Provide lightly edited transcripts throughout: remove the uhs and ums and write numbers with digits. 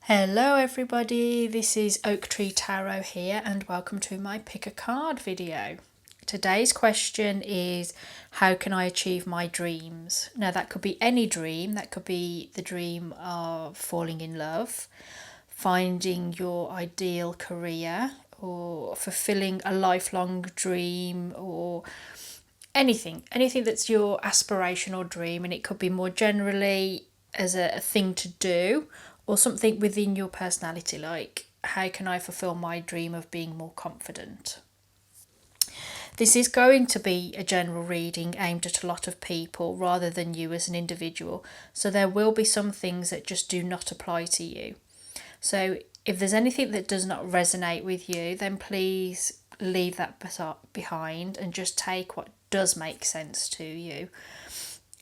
Hello everybody, this is Oak Tree Tarot here and welcome to my pick a card video. Today's question is, how can I achieve my dreams? Now that could be any dream, that could be the dream of falling in love, finding your ideal career, or fulfilling a lifelong dream, or anything that's your aspirational dream. And it could be more generally as a thing to do, or something within your personality, like how can I fulfill my dream of being more confident. This is going to be a general reading aimed at a lot of people rather than you as an individual, so there will be some things that just do not apply to you. So if there's anything that does not resonate with you, then please leave that behind and just take what does make sense to you.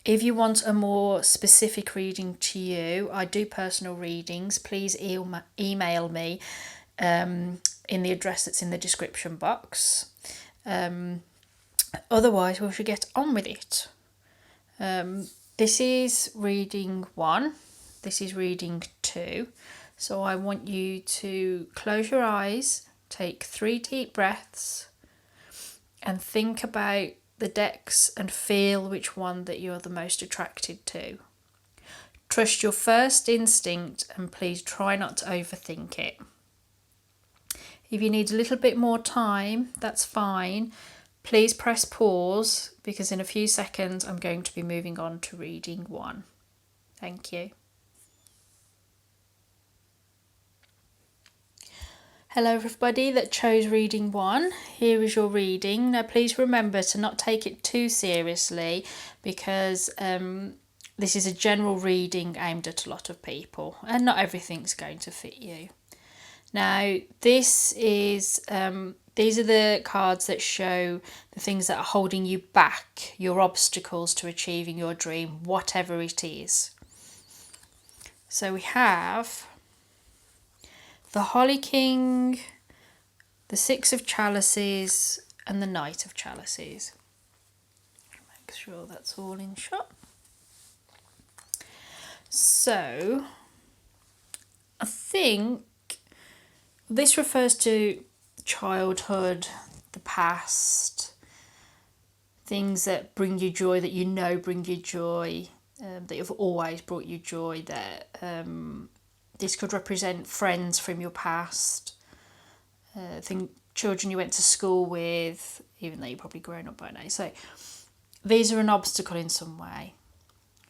If you want a more specific reading to you, I do personal readings. Please email me in the address that's in the description box. Otherwise, we should get on with it. This is reading 1. This is reading 2. So I want you to close your eyes, take 3 deep breaths, and think about the decks and feel which one that you're the most attracted to. Trust your first instinct and please try not to overthink it. If you need a little bit more time, that's fine. Please press pause because in a few seconds I'm going to be moving on to reading 1. Thank you. Hello everybody that chose reading 1. Here is your reading. Now please remember to not take it too seriously because this is a general reading aimed at a lot of people and not everything's going to fit you. Now this is these are the cards that show the things that are holding you back, your obstacles to achieving your dream, whatever it is. So we have the Holly King, the Six of Chalices, and the Knight of Chalices. Make sure that's all in shot. So, I think this refers to childhood, the past, things that bring you joy, that you know bring you joy, that have always brought you joy, that this could represent friends from your past, children you went to school with, even though you're probably grown up by now. So these are an obstacle in some way,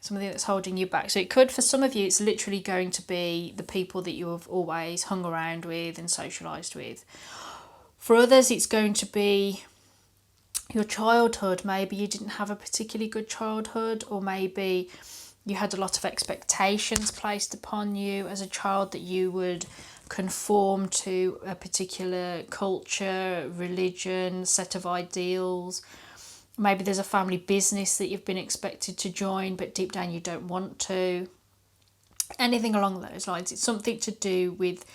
something that's holding you back. So it could, for some of you, it's literally going to be the people that you have always hung around with and socialised with. For others, it's going to be your childhood. Maybe you didn't have a particularly good childhood, or maybe you had a lot of expectations placed upon you as a child that you would conform to a particular culture, religion, set of ideals. Maybe there's a family business that you've been expected to join, but deep down you don't want to. Anything along those lines. It's something to do with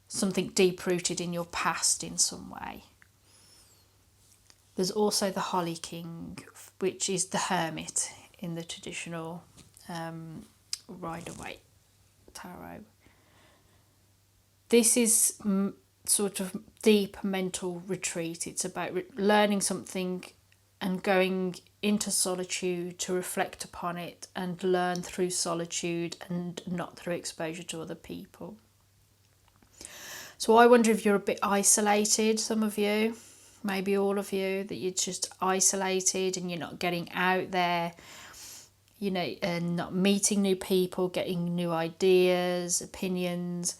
something deep-rooted in your past in some way. There's also the Holly King, which is the Hermit in the traditional Rider-Waite tarot. This is sort of deep mental retreat. It's about learning something and going into solitude to reflect upon it and learn through solitude and not through exposure to other people. So I wonder if you're a bit isolated, some of you, maybe all of you, that you're just isolated and you're not getting out there, you know, and not meeting new people, getting new ideas, opinions.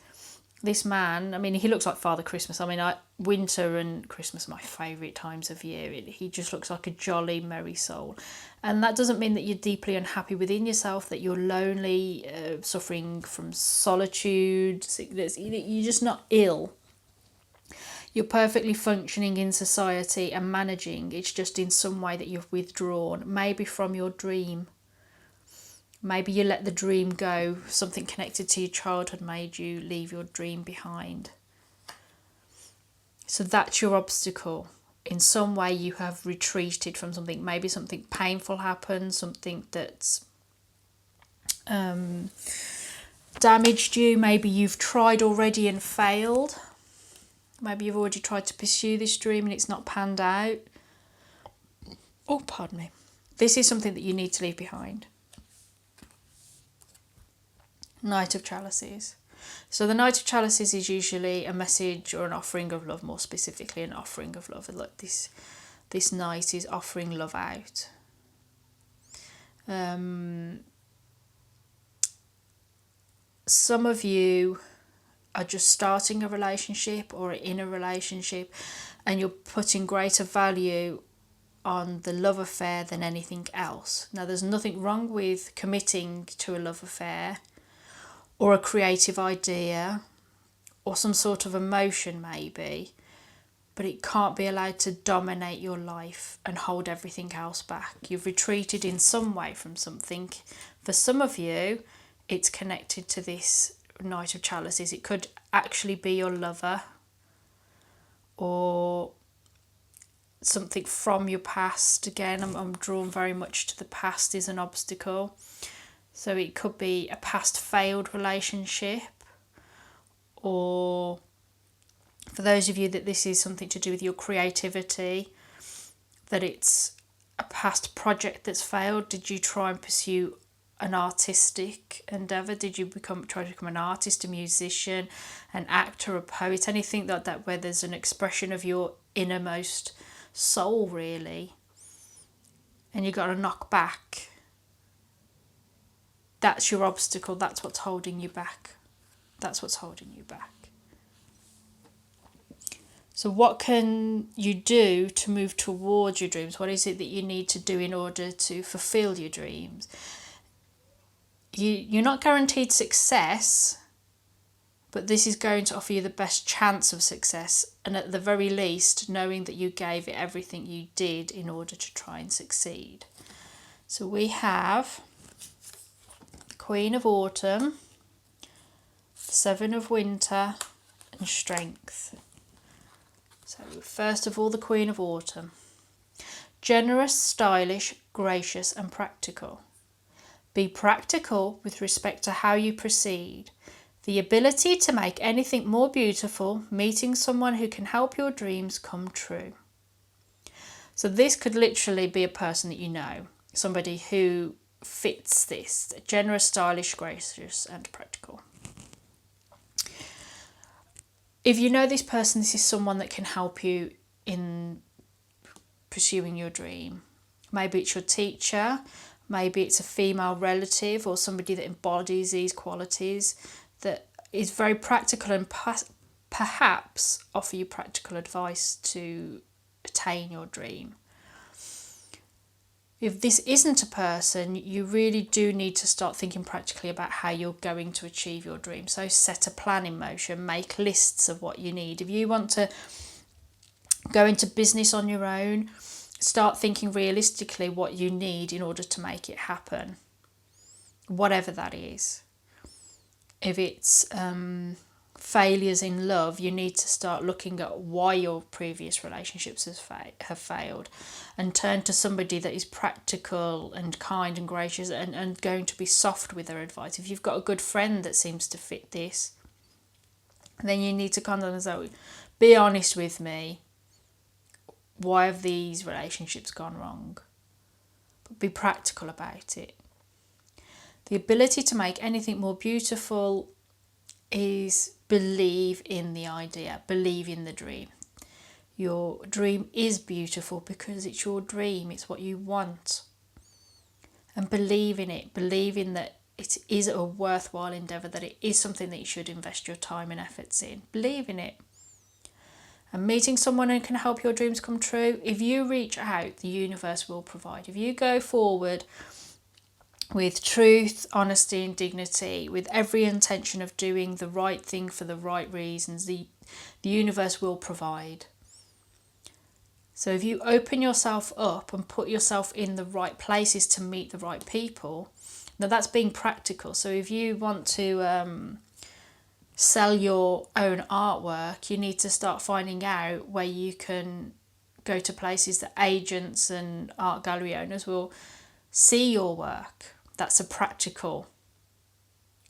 This man, I mean, he looks like Father Christmas. I mean, winter and Christmas are my favourite times of year. He just looks like a jolly, merry soul. And that doesn't mean that you're deeply unhappy within yourself, that you're lonely, suffering from solitude, sickness. You're just not ill. You're perfectly functioning in society and managing. It's just in some way that you've withdrawn, maybe from your dream. Maybe you let the dream go. Something connected to your childhood made you leave your dream behind. So that's your obstacle. In some way you have retreated from something. Maybe something painful happened, something that's damaged you. Maybe you've tried already and failed. Maybe you've already tried to pursue this dream and it's not panned out. Oh, pardon me. This is something that you need to leave behind. Knight of Chalices. So the Knight of Chalices is usually a message or an offering of love, more specifically an offering of love. Look, this knight is offering love out. Some of you are just starting a relationship or in a relationship, and you're putting greater value on the love affair than anything else. Now, there's nothing wrong with committing to a love affair or a creative idea or some sort of emotion maybe, but it can't be allowed to dominate your life and hold everything else back. You've retreated in some way from something. For some of you, it's connected to this Knight of Chalices. It could actually be your lover or something from your past. Again, I'm drawn very much to the past is an obstacle. So it could be a past failed relationship, or for those of you that this is something to do with your creativity, that it's a past project that's failed. Did you try and pursue an artistic endeavour? Did you try to become an artist, a musician, an actor, a poet, anything like that where there's an expression of your innermost soul really, and you got to knock back? That's your obstacle. That's what's holding you back. That's what's holding you back. So what can you do to move towards your dreams? What is it that you need to do in order to fulfill your dreams? You're not guaranteed success, but this is going to offer you the best chance of success, and at the very least knowing that you gave it everything you did in order to try and succeed. So we have Queen of Autumn, Seven of Winter, and Strength. So first of all, the Queen of Autumn. Generous, stylish, gracious, and practical. Be practical with respect to how you proceed. The ability to make anything more beautiful, meeting someone who can help your dreams come true. So this could literally be a person that you know, somebody who fits this: generous, stylish, gracious, and practical. If you know this person, this is someone that can help you in pursuing your dream. Maybe it's your teacher, maybe it's a female relative or somebody that embodies these qualities, that is very practical and perhaps offer you practical advice to attain your dream. If this isn't a person, you really do need to start thinking practically about how you're going to achieve your dream. So set a plan in motion, make lists of what you need. If you want to go into business on your own, start thinking realistically what you need in order to make it happen, whatever that is. If it's failures in love, you need to start looking at why your previous relationships have failed, and turn to somebody that is practical and kind and gracious and going to be soft with their advice. If you've got a good friend that seems to fit this, then you need to kind of say, be honest with me. Why have these relationships gone wrong? But be practical about it. The ability to make anything more beautiful is believe in the idea, believe in the dream. Your dream is beautiful because it's your dream, it's what you want. And believe in it, believe in that it is a worthwhile endeavour, that it is something that you should invest your time and efforts in. Believe in it. And meeting someone who can help your dreams come true, if you reach out, the universe will provide. If you go forward with truth, honesty and dignity, with every intention of doing the right thing for the right reasons, the universe will provide. So if you open yourself up and put yourself in the right places to meet the right people, now that's being practical. So if you want to sell your own artwork, you need to start finding out where you can go to places that agents and art gallery owners will see your work. That's a practical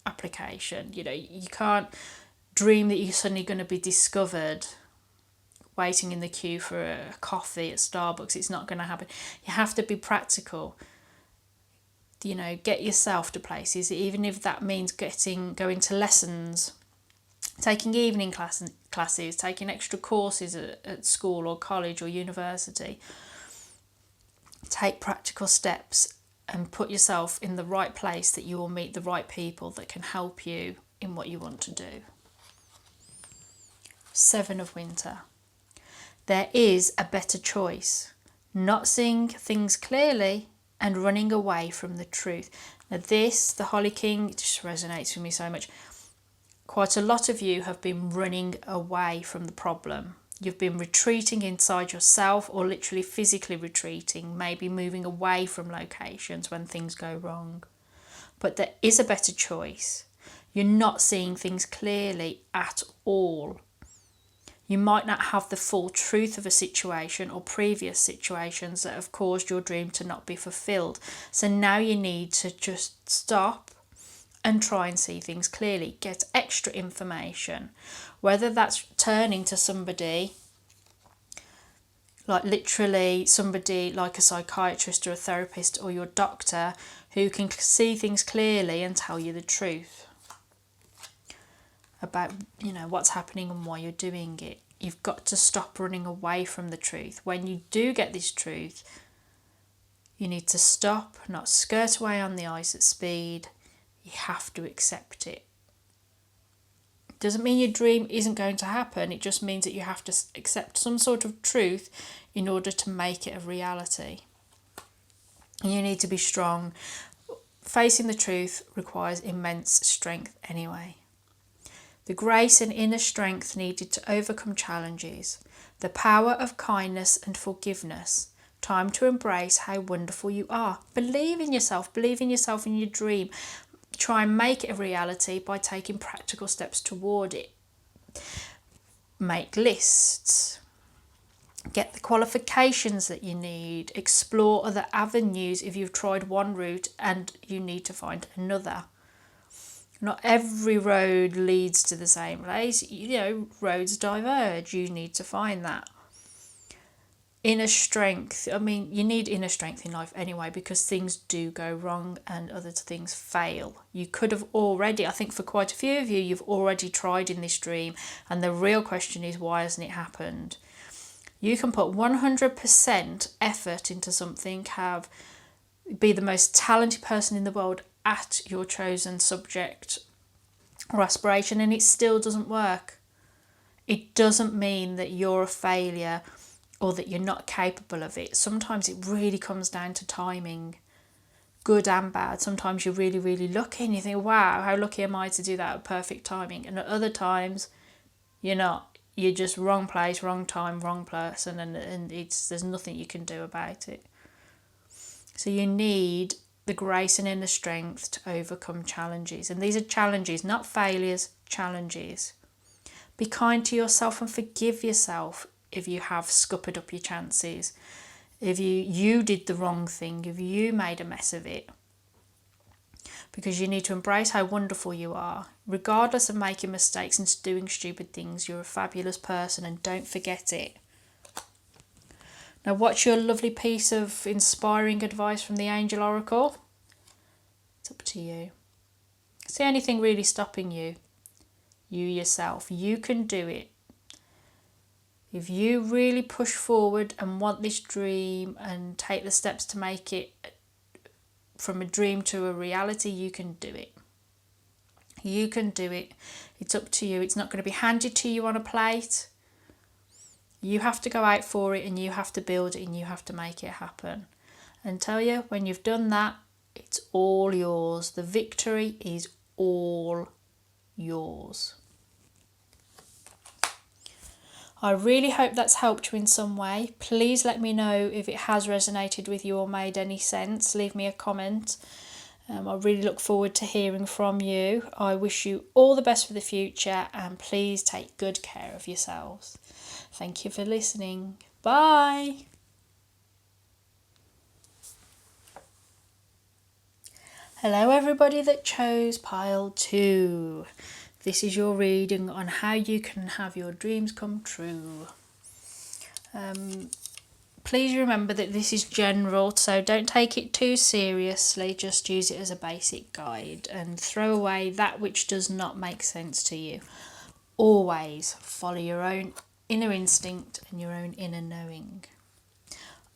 application. You know, you can't dream that you're suddenly going to be discovered waiting in the queue for a coffee at Starbucks. It's not going to happen. You have to be practical. You know, get yourself to places, even if that means going to lessons, taking evening classes, taking extra courses at school or college or university. Take practical steps and put yourself in the right place that you will meet the right people that can help you in what you want to do. 7 of Winter. There is a better choice. Not seeing things clearly and running away from the truth. Now this, the Holly King, just resonates with me so much. Quite a lot of you have been running away from the problem. You've been retreating inside yourself, or literally physically retreating, maybe moving away from locations when things go wrong. But there is a better choice. You're not seeing things clearly at all. You might not have the full truth of a situation or previous situations that have caused your dream to not be fulfilled. So now you need to just stop and try and see things clearly. Get extra information. Whether that's turning to somebody, like literally somebody like a psychiatrist or a therapist or your doctor, who can see things clearly and tell you the truth about, you know, what's happening and why you're doing it. You've got to stop running away from the truth. When you do get this truth, you need to stop, not skirt away on the ice at speed. You have to accept it. It doesn't mean your dream isn't going to happen. It just means that you have to accept some sort of truth in order to make it a reality. And you need to be strong. Facing the truth requires immense strength anyway. The grace and inner strength needed to overcome challenges, the power of kindness and forgiveness, time to embrace how wonderful you are. Believe in yourself in your dream. Try and make it a reality by taking practical steps toward it. Make lists. Get the qualifications that you need. Explore other avenues if you've tried one route and you need to find another. Not every road leads to the same place. You know, roads diverge. You need to find that. Inner strength. I mean, you need inner strength in life anyway, because things do go wrong and other things fail. You could have already, I think for quite a few of you, you've already tried in this dream, and the real question is, why hasn't it happened? You can put 100% effort into something, be the most talented person in the world at your chosen subject or aspiration, and it still doesn't work. It doesn't mean that you're a failure or that you're not capable of it. Sometimes it really comes down to timing, good and bad. Sometimes you're really, really lucky and you think, wow, how lucky am I to do that at perfect timing? And at other times, you're not. You're just wrong place, wrong time, wrong person, and there's nothing you can do about it. So you need the grace and inner strength to overcome challenges. And these are challenges, not failures, challenges. Be kind to yourself and forgive yourself if you have scuppered up your chances, if you did the wrong thing, if you made a mess of it. Because you need to embrace how wonderful you are. Regardless of making mistakes and doing stupid things, you're a fabulous person, and don't forget it. Now, what's your lovely piece of inspiring advice from the Angel Oracle? It's up to you. Is there anything really stopping you? You yourself. You can do it. If you really push forward and want this dream and take the steps to make it from a dream to a reality, you can do it. You can do it. It's up to you. It's not going to be handed to you on a plate. You have to go out for it, and you have to build it, and you have to make it happen. And tell you, when you've done that, it's all yours. The victory is all yours. I really hope that's helped you in some way. Please let me know if it has resonated with you or made any sense. Leave me a comment. I really look forward to hearing from you. I wish you all the best for the future, and please take good care of yourselves. Thank you for listening. Bye. Hello everybody that chose pile 2. This is your reading on how you can have your dreams come true. Please remember that this is general, so don't take it too seriously, just use it as a basic guide and throw away that which does not make sense to you. Always follow your own inner instinct and your own inner knowing.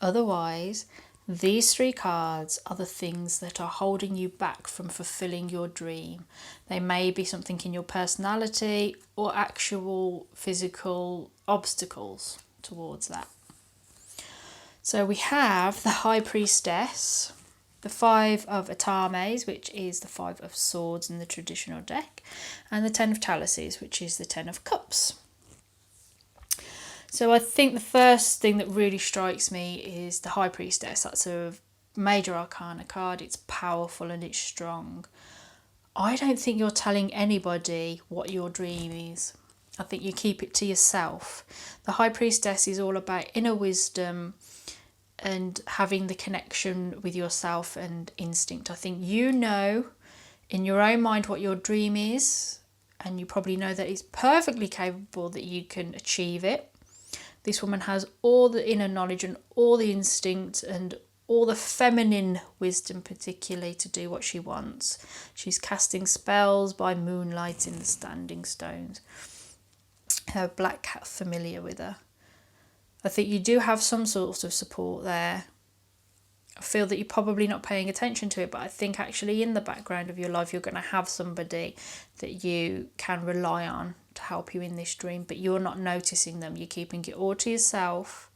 Otherwise, these 3 cards are the things that are holding you back from fulfilling your dream. They may be something in your personality or actual physical obstacles towards that. So we have the High Priestess, the 5 of Atames, which is the 5 of Swords in the traditional deck, and the 10 of Chalices, which is the 10 of Cups. So I think the first thing that really strikes me is the High Priestess. That's a major arcana card. It's powerful and it's strong. I don't think you're telling anybody what your dream is. I think you keep it to yourself. The High Priestess is all about inner wisdom and having the connection with yourself and instinct. I think you know in your own mind what your dream is, and you probably know that it's perfectly capable that you can achieve it. This woman has all the inner knowledge and all the instinct and all the feminine wisdom, particularly, to do what she wants. She's casting spells by moonlight in the standing stones. Her black cat familiar with her. I think you do have some sort of support there. I feel that you're probably not paying attention to it, but I think actually in the background of your life you're going to have somebody that you can rely on to help you in this dream, but you're not noticing them. You're keeping it all to yourself.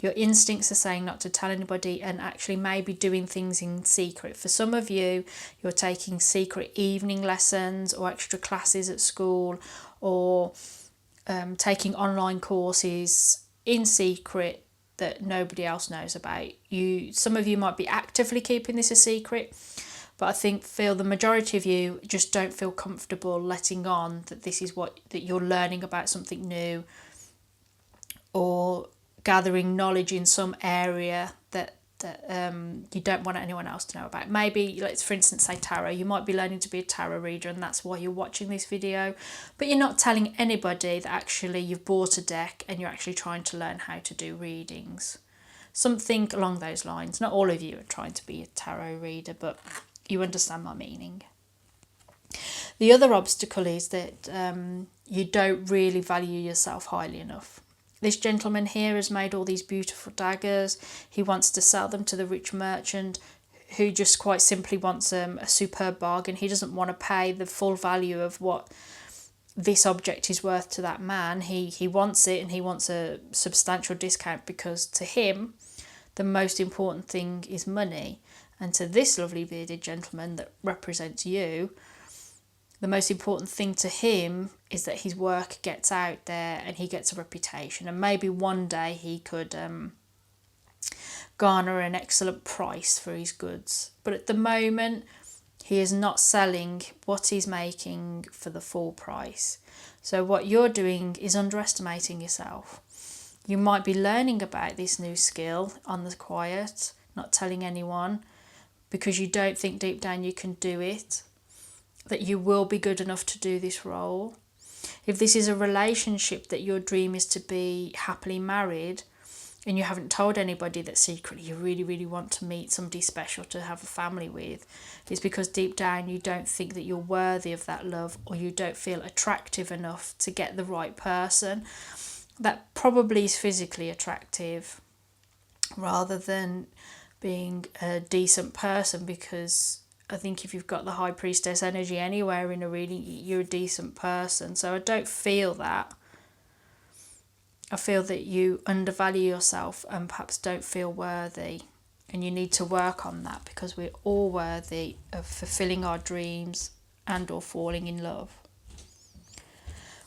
Your instincts are saying not to tell anybody, and actually maybe doing things in secret. For some of you, you're taking secret evening lessons or extra classes at school, or taking online courses in secret that nobody else knows about. Some of you might be actively keeping this a secret, but I feel the majority of you just don't feel comfortable letting on that this is that you're learning about something new or gathering knowledge in some area that you don't want anyone else to know about. Maybe, let's for instance say tarot. You might be learning to be a tarot reader and that's why you're watching this video, but you're not telling anybody that actually you've bought a deck and you're actually trying to learn how to do readings. Something along those lines. Not all of you are trying to be a tarot reader, but you understand my meaning. The other obstacle is that you don't really value yourself highly enough. This gentleman here has made all these beautiful daggers. He wants to sell them to the rich merchant who just quite simply wants a superb bargain. He doesn't want to pay the full value of what this object is worth to that man. He wants it, and he wants a substantial discount because to him the most important thing is money. And to this lovely bearded gentleman that represents you, the most important thing to him is that his work gets out there and he gets a reputation. And maybe one day he could garner an excellent price for his goods. But at the moment, he is not selling what he's making for the full price. So what you're doing is underestimating yourself. You might be learning about this new skill on the quiet, not telling anyone, because you don't think deep down you can do it, that you will be good enough to do this role. If this is a relationship that your dream is to be happily married and you haven't told anybody that secretly you really, really want to meet somebody special to have a family with, it's because deep down you don't think that you're worthy of that love, or you don't feel attractive enough to get the right person that probably is physically attractive rather than being a decent person. Because I think if you've got the High Priestess energy anywhere in a reading, you're a decent person. So I don't feel that. I feel that you undervalue yourself and perhaps don't feel worthy. And you need to work on that, because we're all worthy of fulfilling our dreams and or falling in love.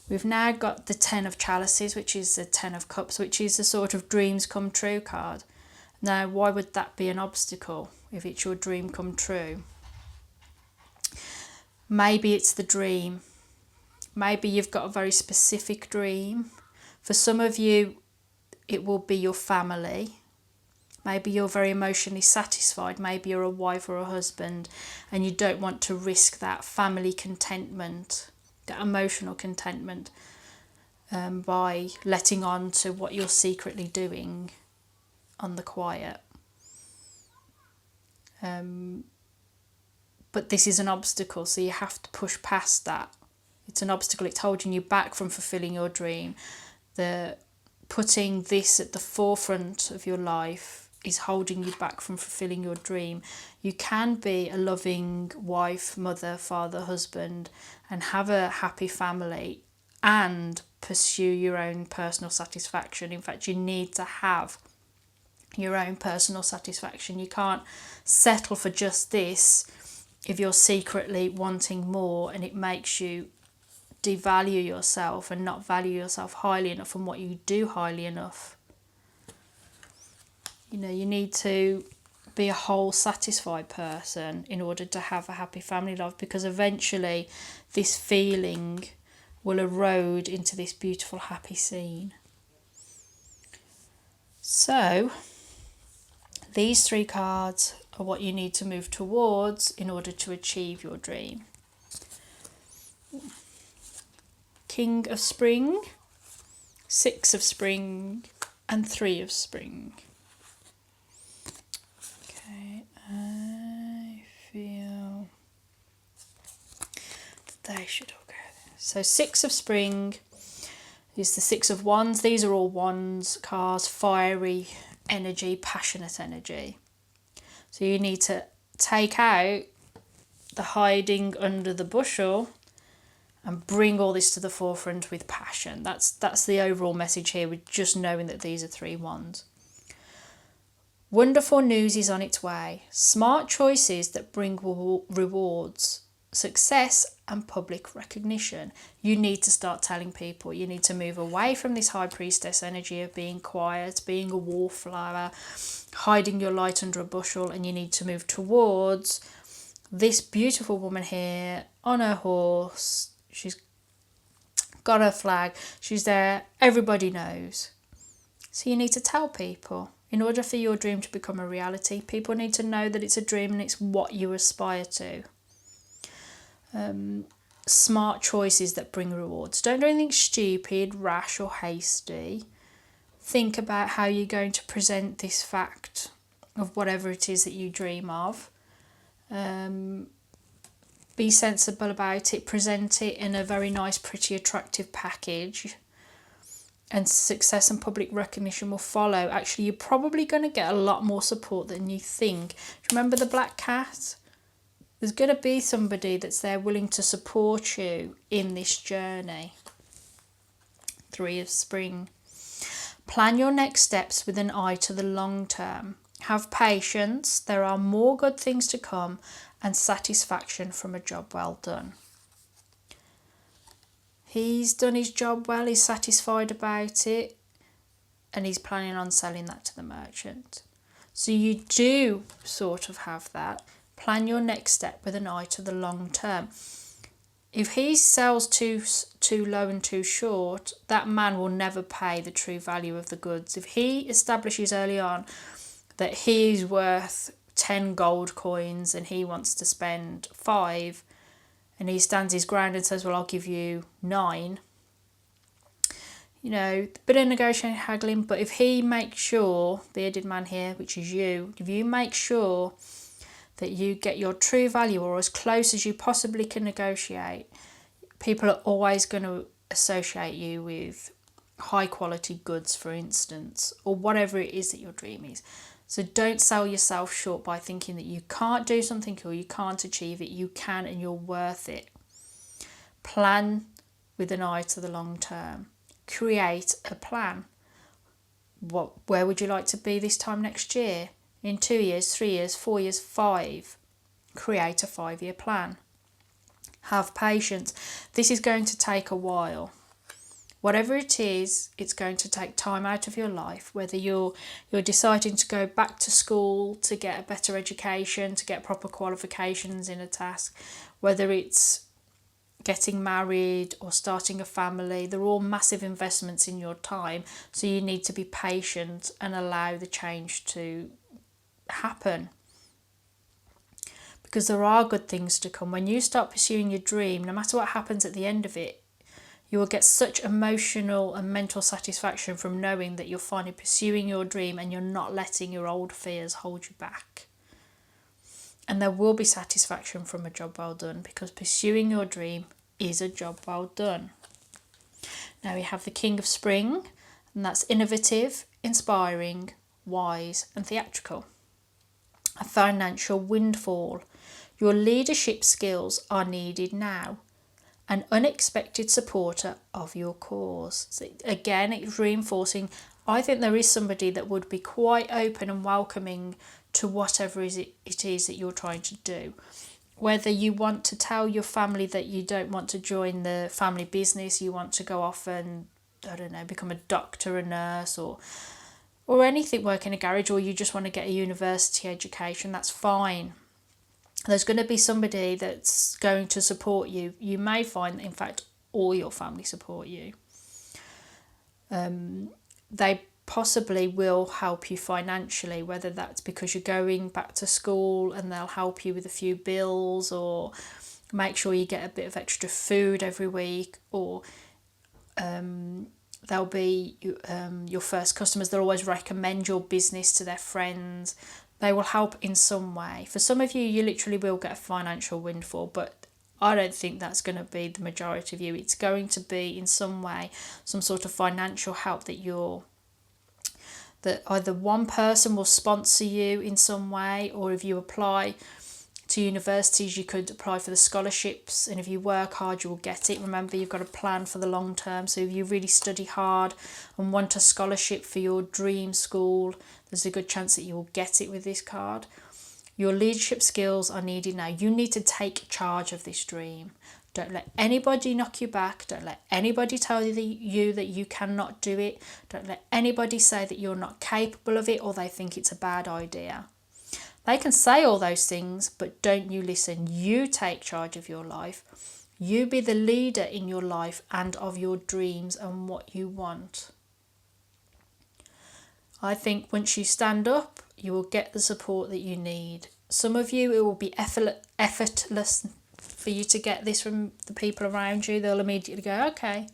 We've now got the 10 of Chalices, which is the 10 of Cups, which is the sort of dreams come true card. Now, why would that be an obstacle if it's your dream come true? Maybe it's the dream. Maybe you've got a very specific dream. For some of you, it will be your family. Maybe you're very emotionally satisfied. Maybe you're a wife or a husband and you don't want to risk that family contentment, that emotional contentment, by letting on to what you're secretly doing on the quiet. But this is an obstacle, so you have to push past that. It's an obstacle. It's holding you back from fulfilling your dream. Putting this at the forefront of your life is holding you back from fulfilling your dream. You can be a loving wife, mother, father, husband, and have a happy family and pursue your own personal satisfaction. In fact, you need to have your own personal satisfaction. You can't settle for just this if you're secretly wanting more, and it makes you devalue yourself and not value yourself highly enough and what you do highly enough. You know, you need to be a whole satisfied person in order to have a happy family life, because eventually this feeling will erode into this beautiful happy scene. So these 3 cards are what you need to move towards in order to achieve your dream. King of Spring, 6 of Spring, and 3 of Spring. Okay, I feel that they should all go there. So 6 of Spring is the 6 of Wands. These are all Wands cards, fiery energy, passionate energy. So you need to take out the hiding under the bushel and bring all this to the forefront with passion. That's the overall message here, with just knowing that these are 3 Wands. Wonderful news is on its way. Smart choices that bring rewards, success and public recognition. You need to start telling people. You need to move away from this High Priestess energy of being quiet, being a wallflower, hiding your light under a bushel, and you need to move towards this beautiful woman here on her horse. She's got her flag. She's there. Everybody knows. So you need to tell people. In order for your dream to become a reality, people need to know that it's a dream and it's what you aspire to. Smart choices that bring rewards. Don't do anything stupid, rash or hasty. Think about how you're going to present this fact of whatever it is that you dream of. Be sensible about it. Present it in a very nice, pretty, attractive package. And success and public recognition will follow. Actually, you're probably going to get a lot more support than you think. Remember the black cat? There's going to be somebody that's there willing to support you in this journey. 3 of Spring. Plan your next steps with an eye to the long term. Have patience. There are more good things to come, and satisfaction from a job well done. He's done his job well, he's satisfied about it, and he's planning on selling that to the merchant. So you do sort of have that. Plan your next step with an eye to the long term. If he sells too low and too short, that man will never pay the true value of the goods. If he establishes early on that he is worth 10 gold coins and he wants to spend 5, and he stands his ground and says, well, I'll give you 9, you know, a bit of negotiating, haggling. But if he makes sure, bearded man here, which is you, if you make sure that you get your true value or as close as you possibly can negotiate, people are always going to associate you with high quality goods, for instance, or whatever it is that your dream is. So don't sell yourself short by thinking that you can't do something or you can't achieve it. You can, and you're worth it. Plan with an eye to the long term. Create a plan. Where would you like to be this time next year? In 2 years, 3 years, 4 years, 5. Create a 5-year plan. Have patience. This is going to take a while. Whatever it is, it's going to take time out of your life, whether you're deciding to go back to school to get a better education, to get proper qualifications in a task, whether it's getting married or starting a family, they're all massive investments in your time. So you need to be patient and allow the change to happen. Because there are good things to come. When you start pursuing your dream, no matter what happens at the end of it, you will get such emotional and mental satisfaction from knowing that you're finally pursuing your dream and you're not letting your old fears hold you back. And there will be satisfaction from a job well done, because pursuing your dream is a job well done. Now we have the King of Spring, and that's innovative, inspiring, wise and theatrical. A financial windfall. Your leadership skills are needed now. An unexpected supporter of your cause. So again, it's reinforcing, I think there is somebody that would be quite open and welcoming to whatever it is that you're trying to do. Whether you want to tell your family that you don't want to join the family business, you want to go off and, I don't know, become a doctor, a nurse, or anything, work in a garage, or you just want to get a university education, that's fine. There's going to be somebody that's going to support you. You may find that, in fact, all your family support you. They possibly will help you financially, whether that's because you're going back to school and they'll help you with a few bills, or make sure you get a bit of extra food every week, or they'll be your first customers. They'll always recommend your business to their friends. They will help in some way. For some of you, you literally will get a financial windfall, but I don't think that's going to be the majority of you. It's going to be in some way some sort of financial help that either one person will sponsor you in some way, or if you apply to universities, you could apply for the scholarships, and if you work hard, you will get it. Remember, you've got to plan for the long term. So if you really study hard and want a scholarship for your dream school, there's a good chance that you will get it with this card. Your leadership skills are needed now. You need to take charge of this dream. Don't let anybody knock you back. Don't let anybody tell you that you cannot do it. Don't let anybody say that you're not capable of it, or they think it's a bad idea. They can say all those things, but don't you listen. You take charge of your life. You be the leader in your life and of your dreams and what you want. I think once you stand up, you will get the support that you need. Some of you, it will be effortless for you to get this from the people around you. They'll immediately go, okay.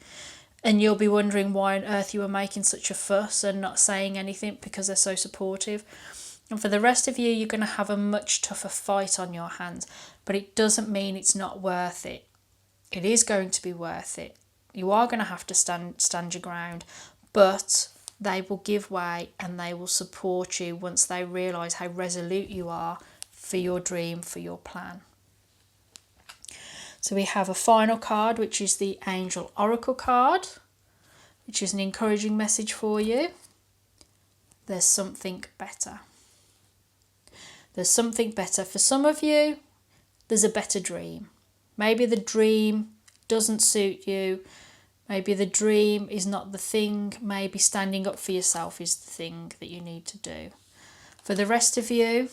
And you'll be wondering why on earth you were making such a fuss and not saying anything, because they're so supportive. And for the rest of you, you're going to have a much tougher fight on your hands. But it doesn't mean it's not worth it. It is going to be worth it. You are going to have to stand your ground. But they will give way and they will support you once they realise how resolute you are for your dream, for your plan. So we have a final card, which is the Angel Oracle card, which is an encouraging message for you. There's something better. There's something better. For some of you, there's a better dream. Maybe the dream doesn't suit you. Maybe the dream is not the thing. Maybe standing up for yourself is the thing that you need to do. For the rest of you,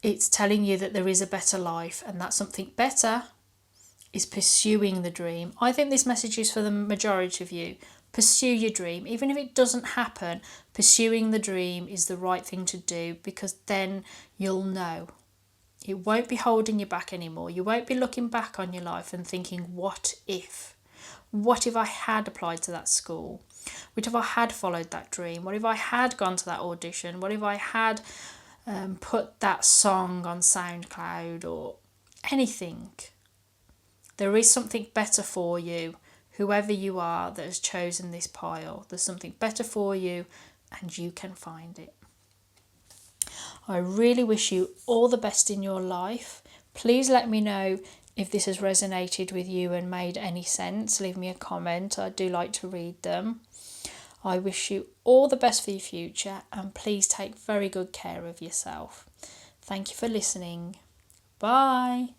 it's telling you that there is a better life, and that something better is pursuing the dream. I think this message is for the majority of you. Pursue your dream. Even if it doesn't happen, pursuing the dream is the right thing to do, because then you'll know. It won't be holding you back anymore. You won't be looking back on your life and thinking, what if? What if I had applied to that school? What if I had followed that dream? What if I had gone to that audition? What if I had put that song on SoundCloud or anything? There is something better for you, whoever you are that has chosen this pile. There's something better for you and you can find it. I really wish you all the best in your life. Please let me know if this has resonated with you and made any sense. Leave me a comment. I do like to read them. I wish you all the best for your future, and please take very good care of yourself. Thank you for listening. Bye.